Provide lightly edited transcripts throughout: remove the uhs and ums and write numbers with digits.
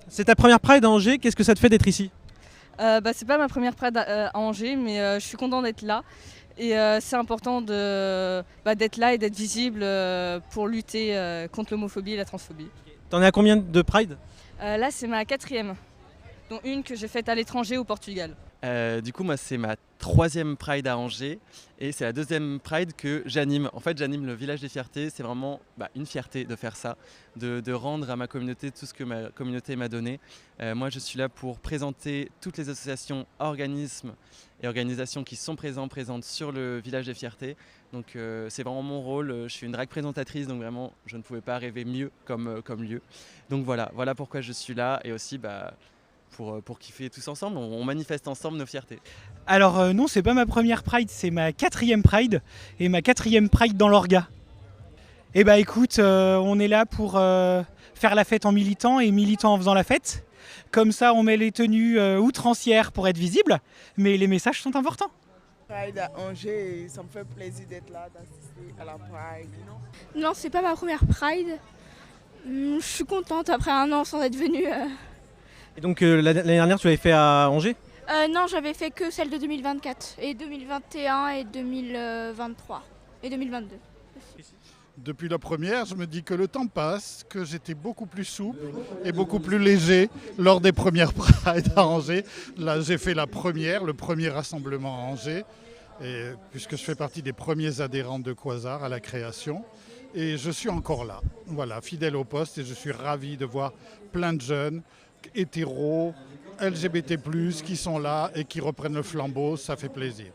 C'est ta première Pride à Angers, qu'est-ce que ça te fait d'être ici? C'est pas ma première Pride à Angers, mais je suis contente d'être là. Et c'est important d'être là et d'être visible pour lutter contre l'homophobie et la transphobie. T'en es à combien de Pride? Là, c'est ma 4e, dont une que j'ai faite à l'étranger au Portugal. Du coup, moi, c'est ma 3e Pride à Angers et c'est la 2e Pride que j'anime. En fait, j'anime le Village des Fiertés. C'est vraiment une fierté de faire ça, de rendre à ma communauté tout ce que ma communauté m'a donné. Moi, je suis là pour présenter toutes les associations, organismes et organisations qui sont présentes sur le Village des Fiertés. Donc, c'est vraiment mon rôle. Je suis une drag présentatrice, donc vraiment, je ne pouvais pas rêver mieux comme lieu. Donc voilà pourquoi je suis là et aussi pour kiffer tous ensemble, on manifeste ensemble nos fiertés. Alors non, c'est pas ma première Pride, c'est ma 4e Pride et ma 4e Pride dans l'Orga. Eh bah écoute, on est là pour faire la fête en militant et militant en faisant la fête. Comme ça, on met les tenues outrancières pour être visible, mais les messages sont importants. Pride à Angers, ça me fait plaisir d'être là, d'assister à la Pride. Non, c'est pas ma première Pride. Je suis contente après un an sans être venue. Et donc l'année dernière tu l'avais fait à Angers? Non, j'avais fait que celle de 2024 et 2021 et 2023 et 2022. Depuis la première, je me dis que le temps passe, que j'étais beaucoup plus souple et beaucoup plus léger lors des premières Pride à Angers. Là, j'ai fait la première, le premier rassemblement à Angers, et, puisque je fais partie des premiers adhérents de Quasar à la création. Et je suis encore là, voilà, fidèle au poste, et je suis ravi de voir plein de jeunes, hétéros, LGBT+, qui sont là et qui reprennent le flambeau, ça fait plaisir.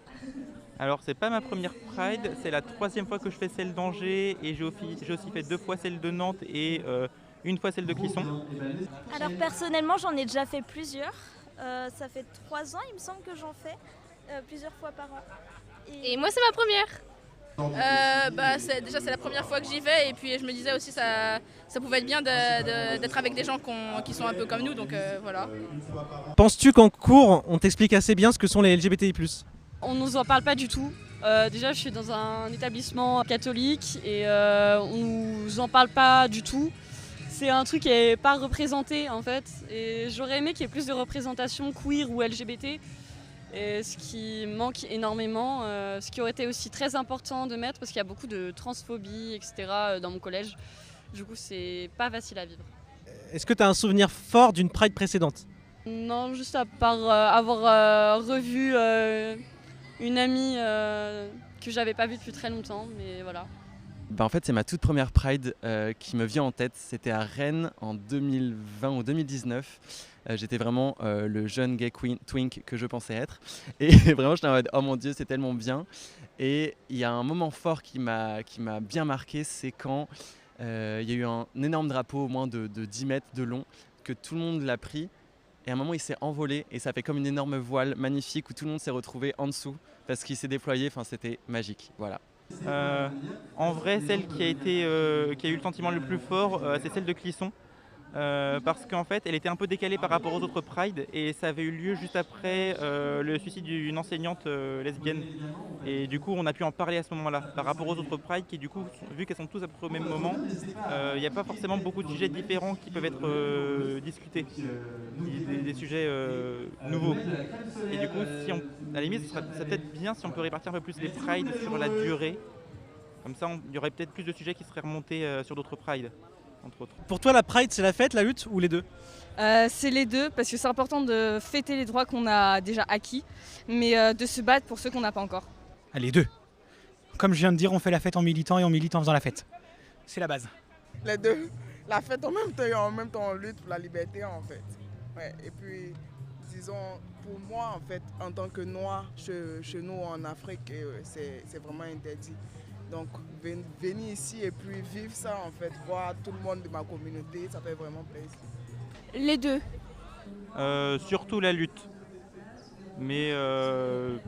Alors c'est pas ma première Pride, c'est la 3e fois que je fais celle d'Angers et j'ai aussi fait 2 fois celle de Nantes et une fois celle de Clisson. Alors personnellement j'en ai déjà fait plusieurs, ça fait 3 ans il me semble que j'en fais plusieurs fois par an. Et moi c'est ma première. Déjà c'est la première fois que j'y vais et puis je me disais aussi ça pouvait être bien d'être avec des gens qui sont un peu comme nous, donc voilà. Penses-tu qu'en cours on t'explique assez bien ce que sont les LGBTI+? On nous en parle pas du tout. Déjà, je suis dans un établissement catholique et on nous en parle pas du tout. C'est un truc qui est pas représenté en fait. Et j'aurais aimé qu'il y ait plus de représentation queer ou LGBT. Et ce qui manque énormément, ce qui aurait été aussi très important de mettre parce qu'il y a beaucoup de transphobie, etc. dans mon collège. Du coup, c'est pas facile à vivre. Est-ce que tu as un souvenir fort d'une Pride précédente? Non, juste à part avoir revu une amie que j'avais pas vue depuis très longtemps, mais voilà. En fait, c'est ma toute première Pride qui me vient en tête. C'était à Rennes en 2020 ou 2019. J'étais vraiment le jeune gay twink que je pensais être. Et vraiment, j'étais en mode, oh mon Dieu, c'est tellement bien. Et il y a un moment fort qui m'a bien marqué, c'est quand il y a eu un énorme drapeau, au moins de 10 mètres de long, que tout le monde l'a pris. Et à un moment, il s'est envolé et ça fait comme une énorme voile magnifique où tout le monde s'est retrouvé en dessous parce qu'il s'est déployé. Enfin, c'était magique. Voilà. En vrai, celle qui a eu le sentiment le plus fort, c'est celle de Clisson. Parce qu'en fait, elle était un peu décalée par rapport aux autres Pride et ça avait eu lieu juste après le suicide d'une enseignante lesbienne. Et du coup, on a pu en parler à ce moment-là. Par rapport aux autres Pride qui, du coup, vu qu'elles sont tous à peu près au même moment, il n'y a pas forcément beaucoup de sujets différents qui peuvent être discutés, des sujets nouveaux. Et du coup, à la limite, ça serait peut-être bien si on peut répartir un peu plus les Pride sur la durée. Comme ça, il y aurait peut-être plus de sujets qui seraient remontés sur d'autres Pride. Entre autres. Pour toi, la Pride, c'est la fête, la lutte ou les deux? C'est les deux, parce que c'est important de fêter les droits qu'on a déjà acquis, mais de se battre pour ceux qu'on n'a pas encore. Ah, les deux. Comme je viens de dire, on fait la fête en militant et on milite en faisant la fête. C'est la base. Les deux, la fête en même temps et en même temps on lutte pour la liberté en fait. Ouais, et puis, disons, pour moi en fait, en tant que noir, chez nous en Afrique, c'est vraiment interdit. Donc venir ici et puis vivre ça en fait, voir tout le monde de ma communauté, ça fait vraiment plaisir. Les deux. Surtout la lutte. Mais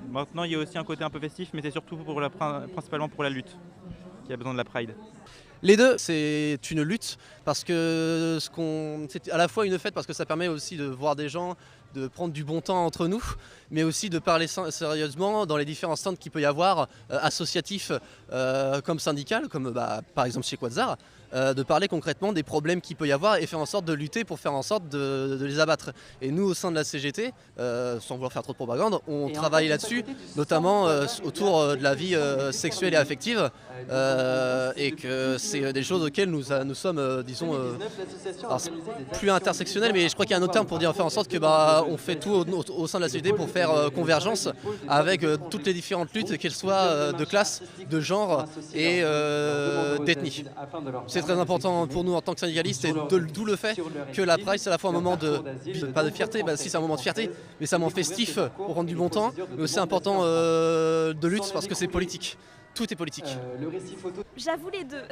maintenant il y a aussi un côté un peu festif, mais c'est surtout principalement pour la lutte qu'il y a besoin de la Pride. Les deux, c'est une lutte parce que c'est à la fois une fête parce que ça permet aussi de voir des gens, de prendre du bon temps entre nous, mais aussi de parler sérieusement dans les différents stands qu'il peut y avoir, associatifs comme syndicales, comme par exemple chez Quasar. de parler concrètement des problèmes qu'il peut y avoir et faire en sorte de lutter pour faire en sorte de les abattre. Et nous, au sein de la CGT, sans vouloir faire trop de propagande, on travaille là-dessus, notamment autour de la vie sexuelle et affective, et que c'est des choses auxquelles nous sommes, disons, alors, plus intersectionnels, mais je crois qu'il y a un autre terme pour dire faire en sorte que on fait tout au sein de la CGT pour faire convergence avec toutes les différentes luttes, qu'elles soient de classe, de genre et d'ethnie. C'est très important pour nous en tant que syndicalistes, et d'où le fait que la Pride c'est à la fois un moment pas de fierté, si c'est un moment de fierté, mais c'est un moment festif pour prendre du bon temps, mais aussi important de lutte parce que c'est politique. Tout est politique. J'avoue les deux.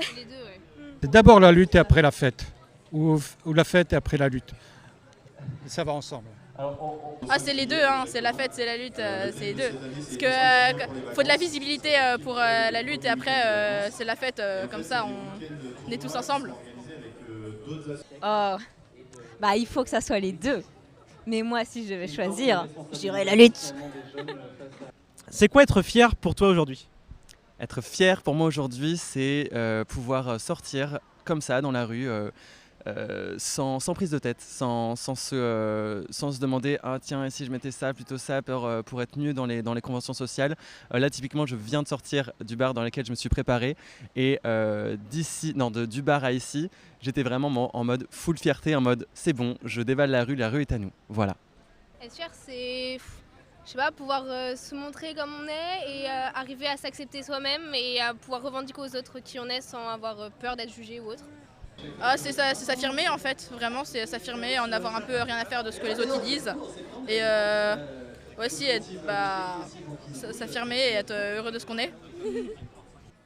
C'est d'abord la lutte et après la fête, ou la fête et après la lutte. Ça va ensemble. Ah, c'est les deux, hein. C'est la fête, c'est la lutte, c'est les deux. Parce que faut de la visibilité pour la lutte et après c'est la fête, comme ça on est tous ensemble. Oh, bah il faut que ça soit les deux. Mais moi, si je devais choisir, je dirais la lutte. C'est quoi être fier pour toi aujourd'hui? Être fier pour moi aujourd'hui, c'est pouvoir sortir comme ça dans la rue, sans prise de tête, sans se demander « Ah tiens, et si je mettais ça, plutôt ça, pour être mieux dans les conventions sociales ». Là, typiquement, je viens de sortir du bar dans lequel je me suis préparé. Et du bar à ici, j'étais vraiment en mode full fierté, en mode « C'est bon, je dévale la rue est à nous ». Voilà. Être fier, c'est... Je sais pas, pouvoir se montrer comme on est et arriver à s'accepter soi-même et à pouvoir revendiquer aux autres qui on est sans avoir peur d'être jugé ou autre. Ah, c'est s'affirmer en fait, vraiment c'est s'affirmer, en avoir un peu rien à faire de ce que les autres y disent. Et aussi s'affirmer et être heureux de ce qu'on est.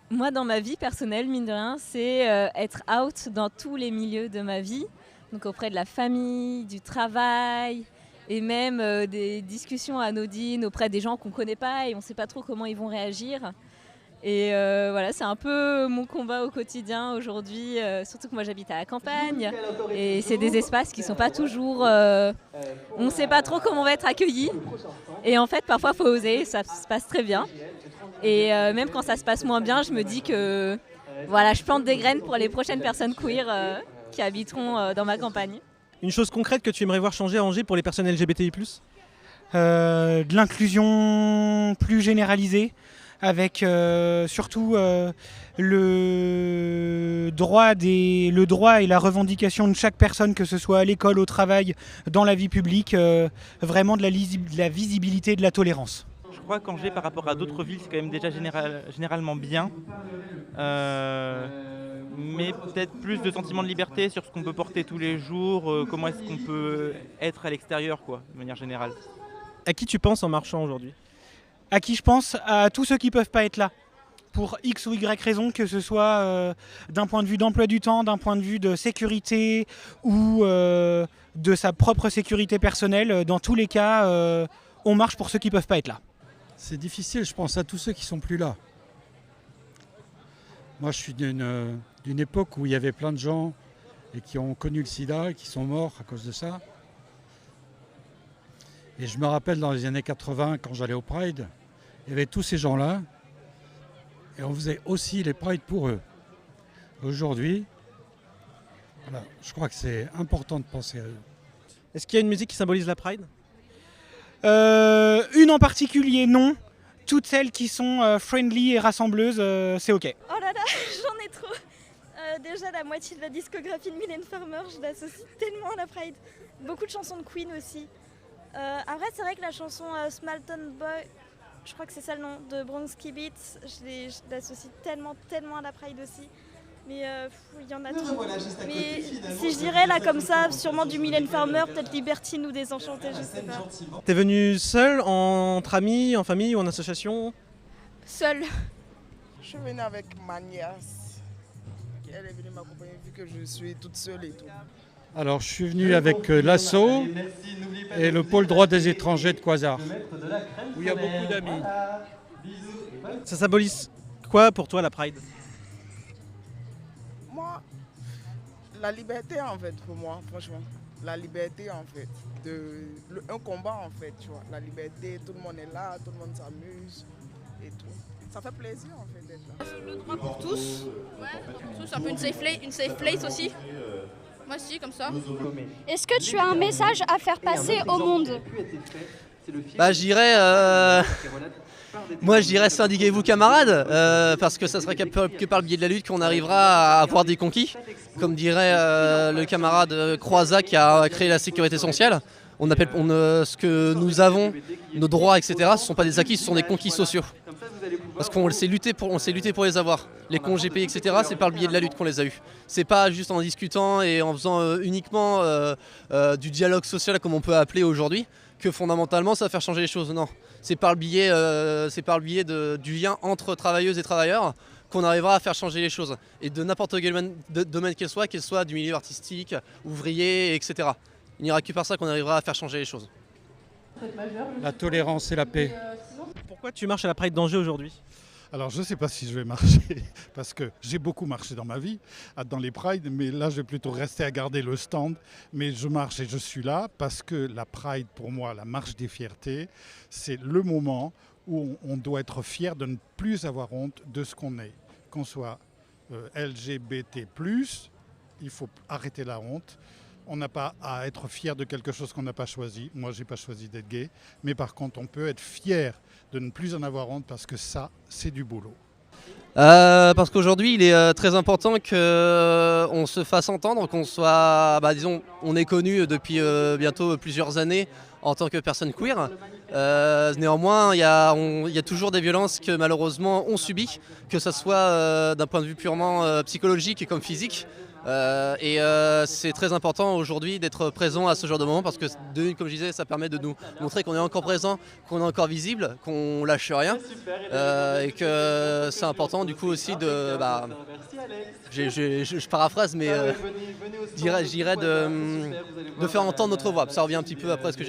Moi, dans ma vie personnelle, mine de rien, c'est être out dans tous les milieux de ma vie. Donc auprès de la famille, du travail, et même des discussions anodines auprès des gens qu'on ne connaît pas et on ne sait pas trop comment ils vont réagir. Et voilà, c'est un peu mon combat au quotidien aujourd'hui, surtout que moi j'habite à la campagne et c'est des espaces qui ne sont pas toujours... on ne sait pas trop comment on va être accueillis et en fait parfois il faut oser, ça se passe très bien. Et même quand ça se passe moins bien, je me dis que voilà, je plante des graines pour les prochaines personnes queer qui habiteront dans ma campagne. Une chose concrète que tu aimerais voir changer à Angers pour les personnes LGBTI+. De l'inclusion plus généralisée, avec surtout le droit et la revendication de chaque personne, que ce soit à l'école, au travail, dans la vie publique, vraiment de la visibilité et de la tolérance. Je crois qu'Angers, par rapport à d'autres villes, c'est quand même déjà généralement bien. Mais peut-être plus de sentiment de liberté sur ce qu'on peut porter tous les jours, comment est-ce qu'on peut être à l'extérieur, quoi, de manière générale. À qui tu penses en marchant aujourd'hui? À qui je pense? À tous ceux qui ne peuvent pas être là, pour X ou Y raison, que ce soit d'un point de vue d'emploi du temps, d'un point de vue de sécurité ou de sa propre sécurité personnelle. Dans tous les cas, on marche pour ceux qui ne peuvent pas être là. C'est difficile, je pense à tous ceux qui ne sont plus là. Moi, je suis d'une époque où il y avait plein de gens et qui ont connu le sida et qui sont morts à cause de ça. Et je me rappelle dans les années 80, quand j'allais au Pride, il y avait tous ces gens-là et on faisait aussi les Prides pour eux. Aujourd'hui, voilà, je crois que c'est important de penser à eux. Est-ce qu'il y a une musique qui symbolise la Pride? Une en particulier, non. Toutes celles qui sont friendly et rassembleuses, c'est ok. Oh là là, j'en ai trop. Déjà la moitié de la discographie de Mylène Farmer, je l'associe tellement à la Pride. Beaucoup de chansons de Queen aussi. Après c'est vrai que la chanson Small Town Boy, je crois que c'est ça le nom, de Bronski Beats, je l'associe tellement à la Pride aussi. Mais il y en a trop. Mais si je dirais là comme ça, sûrement du Mylène Farmer, peut-être Libertine ou Désenchantée, je sais pas. T'es venue seule, entre amis, en famille ou en association? Seule. Je suis venue avec ma nièce. Elle est venue m'accompagner vu que je suis toute seule et tout. Alors, je suis venu avec l'ASSO et le pôle droit des étrangers de Quasar, où il y a beaucoup d'amis. Ça symbolise quoi pour toi la Pride? Moi, la liberté en fait pour moi, franchement. La liberté en fait. Un combat en fait, tu vois. La liberté, tout le monde est là, tout le monde s'amuse et tout. ça fait plaisir en fait d'être là. Le droit pour tous. Ouais, tous, un peu une safe place aussi. Moi aussi, comme ça. Est-ce que tu as un message à faire passer au monde? Bah, moi je dirais syndiquez-vous camarades, parce que ça serait que par le biais de la lutte qu'on arrivera à avoir des conquis. Comme dirait le camarade Croizat qui a créé la sécurité sociale, ce que nous avons, nos droits, etc., ce ne sont pas des acquis, ce sont des conquis sociaux. Parce qu'on s'est lutté pour les avoir. Les congés payés, etc., c'est par le biais de la lutte qu'on les a eus. C'est pas juste en discutant et en faisant uniquement du dialogue social comme on peut appeler aujourd'hui que fondamentalement ça va faire changer les choses. Non, c'est par le biais, du lien entre travailleuses et travailleurs qu'on arrivera à faire changer les choses. Et de n'importe quel domaine qu'elle soit du milieu artistique, ouvrier, etc. Il n'y aura que par ça qu'on arrivera à faire changer les choses. La tolérance et la paix. Pourquoi tu marches à la Pride d'Angers aujourd'hui? Alors je ne sais pas si je vais marcher, parce que j'ai beaucoup marché dans ma vie, dans les Prides, mais là je vais plutôt rester à garder le stand. Mais je marche et je suis là parce que la Pride, pour moi, la marche des fiertés, c'est le moment où on doit être fier de ne plus avoir honte de ce qu'on est. Qu'on soit LGBT+, il faut arrêter la honte. On n'a pas à être fier de quelque chose qu'on n'a pas choisi. Moi, je n'ai pas choisi d'être gay. Mais par contre, on peut être fier de ne plus en avoir honte parce que ça, c'est du boulot. Parce qu'aujourd'hui, il est très important qu'on se fasse entendre, qu'on soit, disons, on est connu depuis bientôt plusieurs années en tant que personne queer. Néanmoins, il y a toujours des violences que malheureusement on subit, que ce soit d'un point de vue purement psychologique comme physique. C'est très important aujourd'hui d'être présent à ce genre de moment parce que, comme je disais, ça permet de nous montrer qu'on est encore présent, qu'on est encore visible, qu'on lâche rien et que c'est important du coup aussi de... je paraphrase, mais je dirais de faire entendre notre voix. Ça revient un petit peu après ce que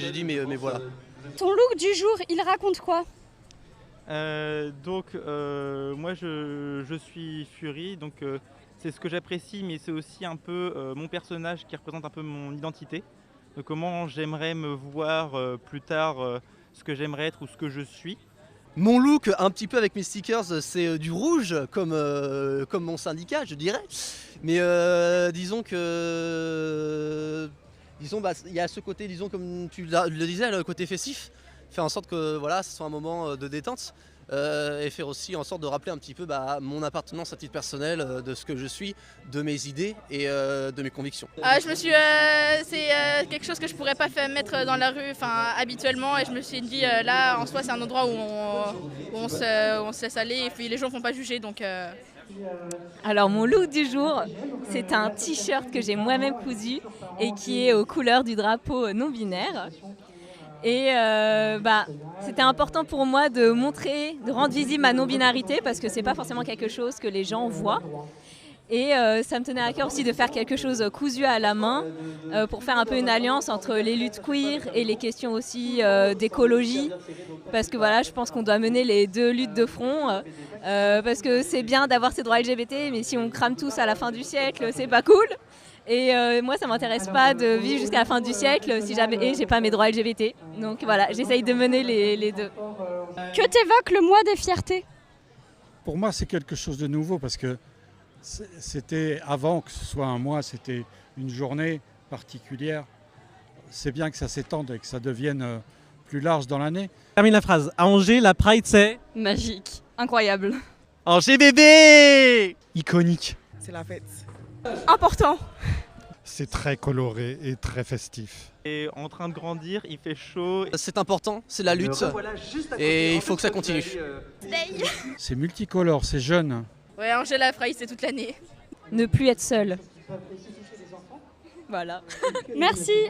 j'ai dit, mais voilà. Ton look du jour, il raconte quoi? Moi je suis Fury, donc c'est ce que j'apprécie, mais c'est aussi un peu mon personnage qui représente un peu mon identité. De comment j'aimerais me voir plus tard, ce que j'aimerais être ou ce que je suis. Mon look, un petit peu avec mes stickers, c'est du rouge, comme mon syndicat, je dirais. Mais disons que... il y a ce côté, disons, comme tu le disais, le côté festif. Faire en sorte que voilà, ce soit un moment de détente. Et faire aussi en sorte de rappeler un petit peu mon appartenance à titre personnel, de ce que je suis, de mes idées et de mes convictions. C'est quelque chose que je pourrais pas mettre dans la rue habituellement et je me suis dit là en soi c'est un endroit où on se laisse aller et puis les gens ne vont pas juger donc... Alors mon look du jour, c'est un t-shirt que j'ai moi-même cousu et qui est aux couleurs du drapeau non-binaire. Et c'était important pour moi de montrer, de rendre visible ma non-binarité parce que c'est pas forcément quelque chose que les gens voient. Et ça me tenait à cœur aussi de faire quelque chose cousu à la main pour faire un peu une alliance entre les luttes queer et les questions aussi d'écologie. Parce que voilà, je pense qu'on doit mener les deux luttes de front. Parce que c'est bien d'avoir ces droits LGBT, mais si on crame tous à la fin du siècle, c'est pas cool. Et moi, ça m'intéresse pas de vivre jusqu'à la fin du siècle si jamais j'ai pas mes droits LGBT. Donc voilà, j'essaye de mener les deux. Que t'évoque le mois des fiertés? Pour moi, c'est quelque chose de nouveau parce que c'était avant que ce soit un mois, c'était une journée particulière. C'est bien que ça s'étende et que ça devienne plus large dans l'année. Termine la phrase. À Angers, la Pride, c'est magique, incroyable. Angers bébé! Iconique. C'est la fête. Important. C'est très coloré et très festif. Et en train de grandir, il fait chaud. C'est important, c'est la lutte et il faut que ça continue. C'est multicolore, c'est jeune. Ouais, Angela Pride, c'est toute l'année. Ne plus être seul. Voilà. Merci.